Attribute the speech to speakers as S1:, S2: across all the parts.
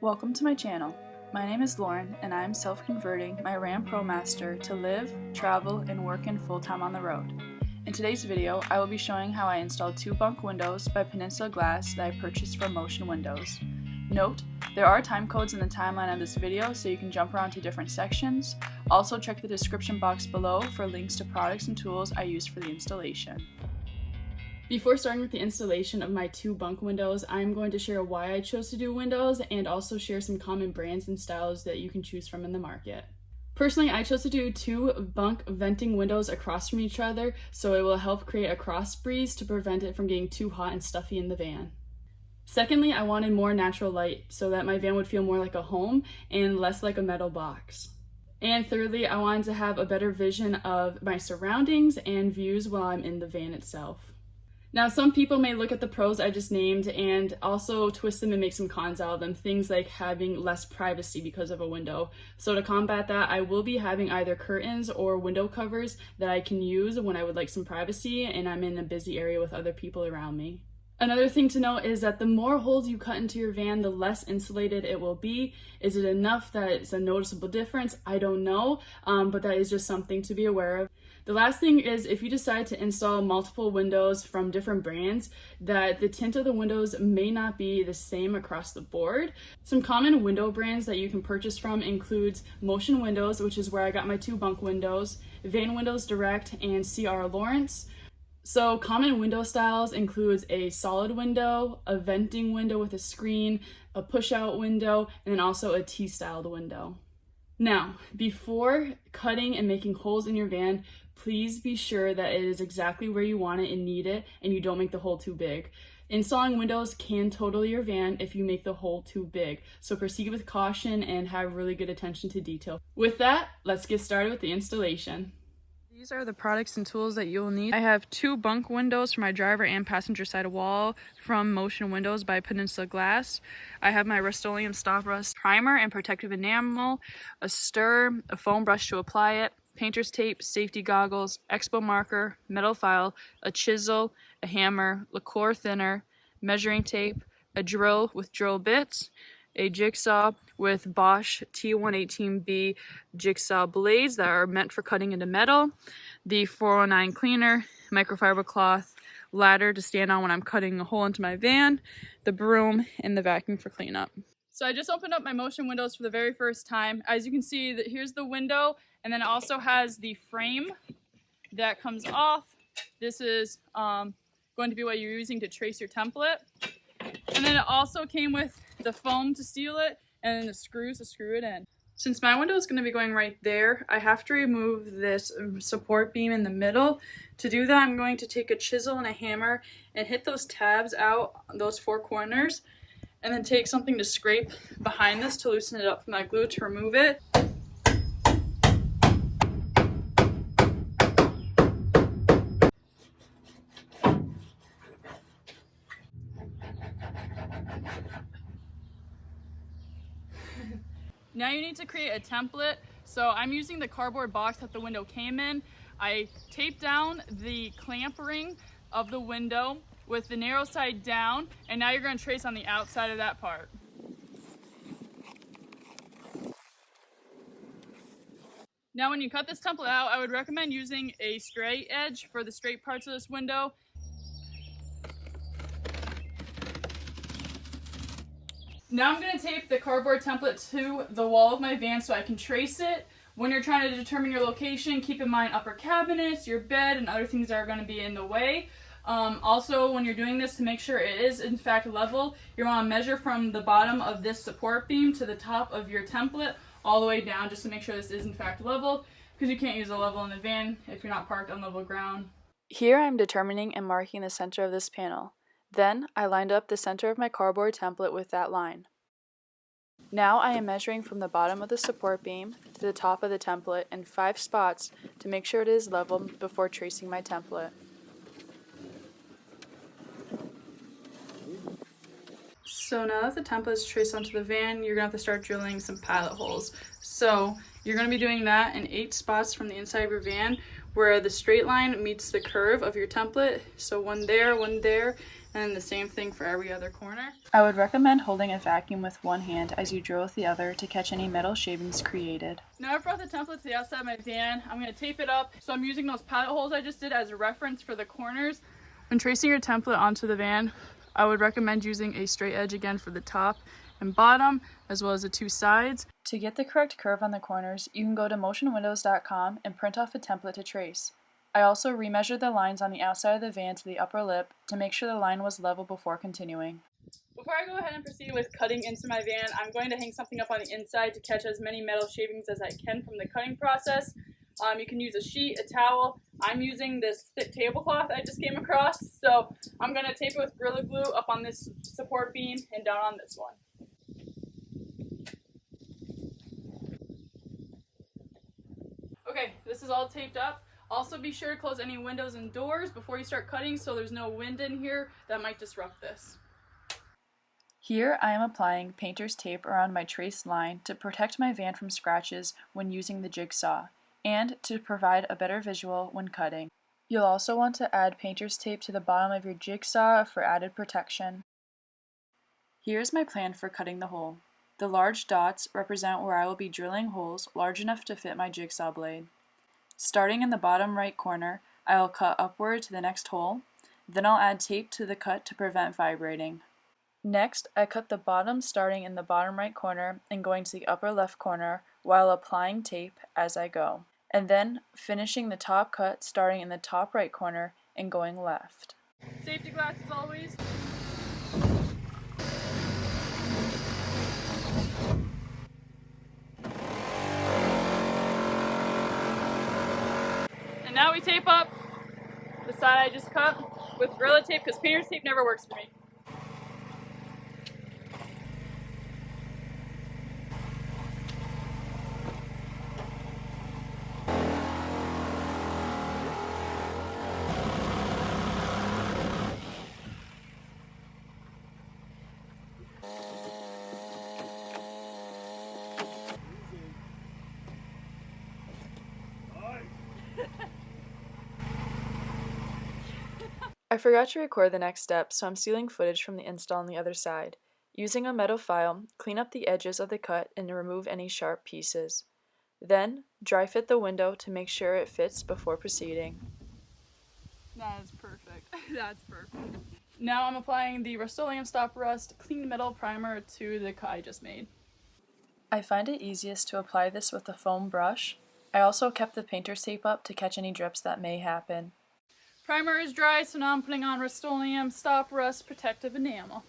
S1: Welcome to my channel. My name is Lauren and I am self-converting my Ram ProMaster to live, travel, and work in full-time on the road. In today's video, I will be showing how I installed 2 bunk windows by Peninsula Glass that I purchased from Motion Windows. Note, there are time codes in the timeline of this video so you can jump around to different sections. Also check the description box below for links to products and tools I used for the installation. Before starting with the installation of my 2 bunk windows, I'm going to share why I chose to do windows and also share some common brands and styles that you can choose from in the market. Personally, I chose to do 2 bunk venting windows across from each other so it will help create a cross breeze to prevent it from getting too hot and stuffy in the van. Secondly, I wanted more natural light so that my van would feel more like a home and less like a metal box. And thirdly, I wanted to have a better vision of my surroundings and views while I'm in the van itself. Now, some people may look at the pros I just named and also twist them and make some cons out of them, things like having less privacy because of a window. So to combat that, I will be having either curtains or window covers that I can use when I would like some privacy and I'm in a busy area with other people around me. Another thing to note is that the more holes you cut into your van, the less insulated it will be. Is it enough that it's a noticeable difference? I don't know, but that is just something to be aware of. The last thing is if you decide to install multiple windows from different brands, that the tint of the windows may not be the same across the board. Some common window brands that you can purchase from includes Motion Windows, which is where I got my 2 bunk windows, Van Windows Direct, and C.R. Lawrence. So common window styles includes a solid window, a venting window with a screen, a push-out window, and then also a T-styled window. Now, before cutting and making holes in your van, please be sure that it is exactly where you want it and need it, and you don't make the hole too big. Installing windows can total your van if you make the hole too big, so proceed with caution and have really good attention to detail. With that, let's get started with the installation. These are the products and tools that you'll need. I have 2 bunk windows for my driver and passenger side wall from Motion Windows by Peninsula Glass. I have my Rust-Oleum Stop Rust primer and protective enamel, a stir, a foam brush to apply it, painter's tape, safety goggles, expo marker, metal file, a chisel, a hammer, liqueur thinner, measuring tape, a drill with drill bits, a jigsaw with Bosch T118B jigsaw blades that are meant for cutting into metal, the 409 cleaner, microfiber cloth, ladder to stand on when I'm cutting a hole into my van, the broom, and the vacuum for cleanup. So I just opened up my Motion Windows for the very first time. As you can see, here's the window, and then it also has the frame that comes off. This is going to be what you're using to trace your template. And then it also came with the foam to seal it and then the screws to screw it in. Since my window is going to be going right there, I have to remove this support beam in the middle. To do that, I'm going to take a chisel and a hammer and hit those tabs out, those 4 corners, and then take something to scrape behind this to loosen it up from that glue to remove it. Now you need to create a template. So I'm using the cardboard box that the window came in. I taped down the clamp ring of the window with the narrow side down, and now you're going to trace on the outside of that part. Now when you cut this template out, I would recommend using a straight edge for the straight parts of this window. Now I'm going to tape the cardboard template to the wall of my van so I can trace it. When you're trying to determine your location, keep in mind upper cabinets, your bed, and other things that are going to be in the way. Also, when you're doing this, to make sure it is in fact level, you want to measure from the bottom of this support beam to the top of your template all the way down just to make sure this is in fact level, because you can't use a level in the van if you're not parked on level ground. Here I'm determining and marking the center of this panel. Then, I lined up the center of my cardboard template with that line. Now I am measuring from the bottom of the support beam to the top of the template in 5 spots to make sure it is level before tracing my template. So now that the template is traced onto the van, you're going to have to start drilling some pilot holes. So you're going to be doing that in 8 spots from the inside of your van, where the straight line meets the curve of your template. So one there, and then the same thing for every other corner. I would recommend holding a vacuum with one hand as you drill with the other to catch any metal shavings created. Now I've brought the template to the outside of my van. I'm going to tape it up. So I'm using those pilot holes I just did as a reference for the corners. When tracing your template onto the van, I would recommend using a straight edge again for the top and bottom, as well as the two sides. To get the correct curve on the corners, you can go to motionwindows.com and print off a template to trace. I also remeasured the lines on the outside of the van to the upper lip to make sure the line was level before continuing. Before I go ahead and proceed with cutting into my van, I'm going to hang something up on the inside to catch as many metal shavings as I can from the cutting process. You can use a sheet, a towel. I'm using this thick tablecloth I just came across, so I'm going to tape it with Gorilla Glue up on this support beam and down on this one. Okay, this is all taped up. Also be sure to close any windows and doors before you start cutting so there's no wind in here that might disrupt this. Here I am applying painter's tape around my traced line to protect my van from scratches when using the jigsaw, and to provide a better visual when cutting. You'll also want to add painter's tape to the bottom of your jigsaw for added protection. Here's my plan for cutting the hole. The large dots represent where I will be drilling holes large enough to fit my jigsaw blade. Starting in the bottom right corner, I will cut upward to the next hole, then I'll add tape to the cut to prevent vibrating. Next, I cut the bottom starting in the bottom right corner and going to the upper left corner while applying tape as I go, and then finishing the top cut starting in the top right corner and going left. Safety glasses always. And now we tape up the side I just cut with Gorilla Tape because painter's tape never works for me. I forgot to record the next step, so I'm stealing footage from the install on the other side. Using a metal file, clean up the edges of the cut and remove any sharp pieces. Then, dry fit the window to make sure it fits before proceeding. That is perfect. That's perfect. Now I'm applying the Rust-Oleum Stop Rust Clean Metal Primer to the cut I just made. I find it easiest to apply this with a foam brush. I also kept the painter's tape up to catch any drips that may happen. Primer is dry, so now I'm putting on Rust-Oleum Stop Rust Protective Enamel.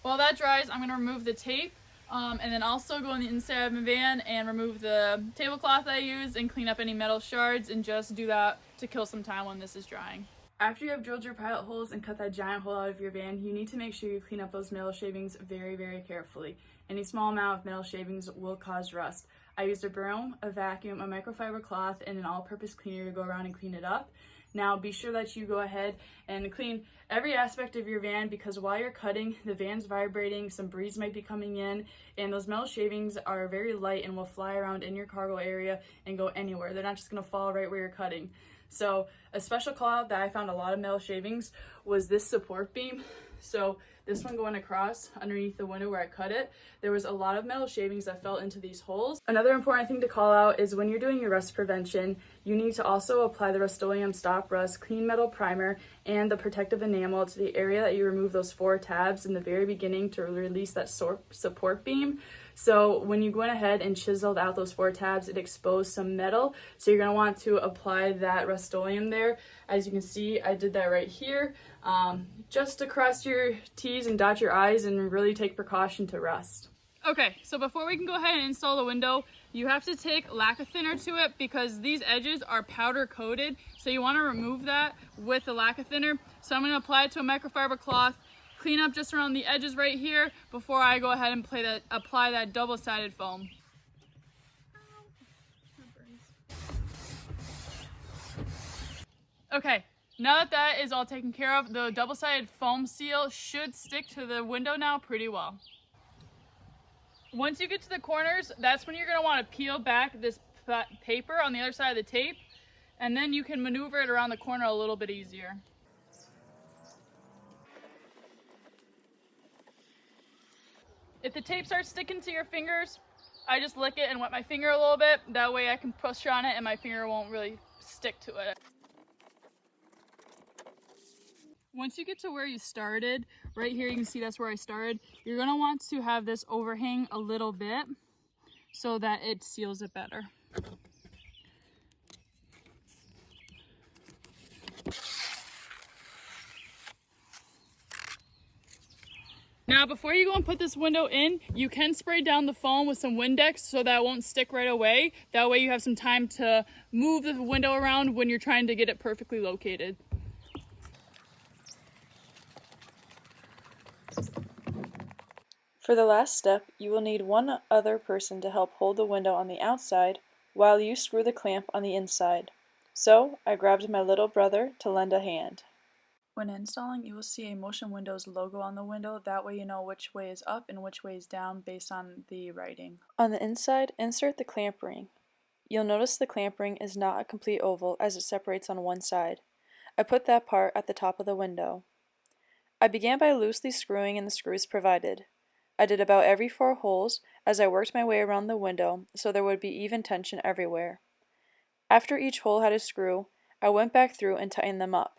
S1: While that dries, I'm going to remove the tape and then also go on the inside of my van and remove the tablecloth I used and clean up any metal shards, and just do that to kill some time when this is drying. After you have drilled your pilot holes and cut that giant hole out of your van, you need to make sure you clean up those metal shavings very, very carefully. Any small amount of metal shavings will cause rust. I used a broom, a vacuum, a microfiber cloth, and an all-purpose cleaner to go around and clean it up. Now be sure that you go ahead and clean every aspect of your van, because while you're cutting, the van's vibrating, some breeze might be coming in, and those metal shavings are very light and will fly around in your cargo area and go anywhere. They're not just going to fall right where you're cutting. So a special call out that I found a lot of metal shavings was this support beam. So this one going across underneath the window where I cut it, there was a lot of metal shavings that fell into these holes. Another important thing to call out is when you're doing your rust prevention, you need to also apply the Rust-Oleum Stop Rust Clean Metal Primer and the protective enamel to the area that you remove those 4 tabs in the very beginning to release that support beam. So when you went ahead and chiseled out those 4 tabs, it exposed some metal. So you're going to want to apply that Rust-Oleum there. As you can see, I did that right here, just to cross your T's and dot your I's and really take precaution to rust. Okay, so before we can go ahead and install the window, you have to take lacquer thinner to it because these edges are powder coated. So you want to remove that with the lacquer thinner. So I'm going to apply it to a microfiber cloth, clean up just around the edges right here before I go ahead and apply that double-sided foam. Okay, now that that is all taken care of, the double-sided foam seal should stick to the window now pretty well. Once you get to the corners, that's when you're going to want to peel back this paper on the other side of the tape, and then you can maneuver it around the corner a little bit easier. If the tape starts sticking to your fingers, I just lick it and wet my finger a little bit. That way I can push on it and my finger won't really stick to it. Once you get to where you started, right here you can see that's where I started, you're going to want to have this overhang a little bit so that it seals it better. Now before you go and put this window in, you can spray down the foam with some Windex so that it won't stick right away. That way you have some time to move the window around when you're trying to get it perfectly located.
S2: For the last step, you will need one other person to help hold the window on the outside while you screw the clamp on the inside. So, I grabbed my little brother to lend a hand.
S1: When installing, you will see a Motion Windows logo on the window. That way you know which way is up and which way is down based on the writing.
S2: On the inside, insert the clamp ring. You'll notice the clamp ring is not a complete oval as it separates on one side. I put that part at the top of the window. I began by loosely screwing in the screws provided. I did about every 4 holes as I worked my way around the window so there would be even tension everywhere. After each hole had a screw, I went back through and tightened them up.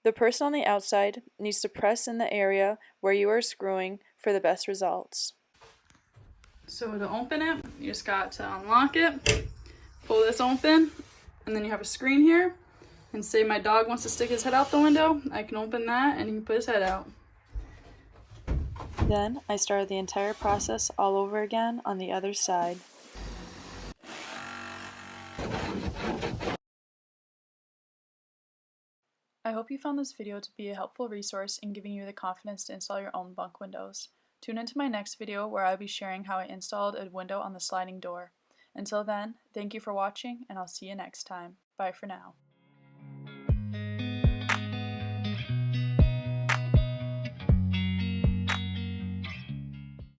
S2: The person on the outside needs to press in the area where you are screwing for the best results.
S1: So to open it, you just got to unlock it, pull this open, and then you have a screen here. And say my dog wants to stick his head out the window, I can open that and he can put his head out.
S2: Then I started the entire process all over again on the other side.
S1: I hope you found this video to be a helpful resource in giving you the confidence to install your own bunk windows. Tune into my next video where I'll be sharing how I installed a window on the sliding door. Until then, thank you for watching and I'll see you next time. Bye for now.